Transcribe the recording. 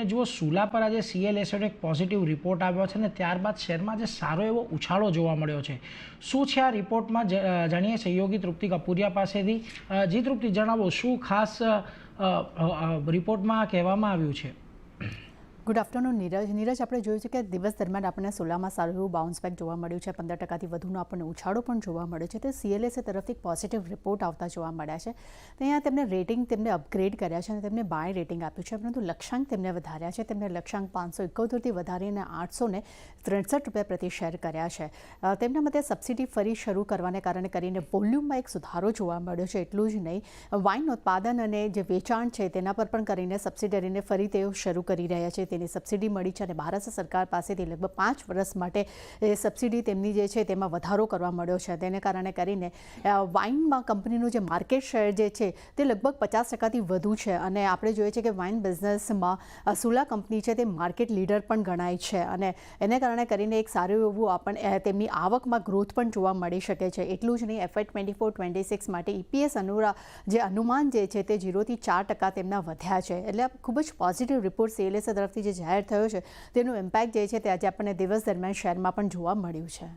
અને જુઓ સુલા પર આજે CLSAનો એક પોઝિટિવ રિપોર્ટ આવ્યો છે અને ત્યારબાદ શેરમાં જે સારો એવો ઉછાળો જોવા મળ્યો છે. શું છે આ રિપોર્ટમાં જાણીએ સહયોગી તૃપ્તિ કપૂરિયા પાસેથી. જી તૃપ્તિ, જણાવો શું ખાસ રિપોર્ટમાં કહેવામાં આવ્યું છે? ગુડ આફ્ટરનૂન નીરજ, આપણે જોયું છે કે દિવસ દરમિયાન આપણને સોલામાં સારું એવું બાઉન્સ બેક જોવા મળ્યું છે. 15%થી વધુનો આપણને ઉછાળો પણ જોવા મળ્યો છે. તે CLSA તરફથી પોઝિટિવ રિપોર્ટ આવતા જોવા મળ્યા છે. ત્યાં તેમને રેટિંગ અપગ્રેડ કર્યા છે અને તેમને બાય રેટિંગ આપ્યું છે, પરંતુ લક્ષ્યાંક તેમને વધાર્યા છે. તેમને લક્ષ્યાંક 571થી વધારીને 863 પ્રતિ શેર કર્યા છે. તેમના મતે સબસિડી ફરી શરૂ કરવાને કારણે કરીને વોલ્યુમમાં એક સુધારો જોવા મળ્યો છે. એટલું જ નહીં, વાઇન ઉત્પાદન અને જે વેચાણ છે તેના પર પણ કરીને સબસિડરીને ફરી તેઓ શરૂ કરી રહ્યા છે. તેની સબસિડી મળી છે અને ભારત સરકાર પાસેથી લગભગ 5 વર્ષ માટે સબસિડી તેમની જે છે તેમાં વધારો કરવા મળ્યો છે. તેને કારણે કરીને વાઇનમાં કંપનીનું જે માર્કેટ શેર જે છે તે લગભગ 50%થી વધુ છે અને આપણે જોઈએ છીએ કે વાઇન બિઝનેસમાં સુલા કંપની છે તે માર્કેટ લીડર પણ ગણાય છે અને એને કારણે કરીને એક સારું એવું તેમની આવકમાં ગ્રોથ પણ જોવા મળી શકે છે. એટલું જ નહીં, FY 24-26 માટે EPS જે અનુમાન જે છે તે 0થી 4% તેમના વધ્યા છે. એટલે ખૂબ જ પોઝિટિવ રિપોર્ટ CLSA તરફથી જે જાહેર થયો છે તેનું ઇમ્પેક્ટ જે છે તે આજે આપણને દિવસ દરમિયાન શેરમાં પણ જોવા મળ્યું છે.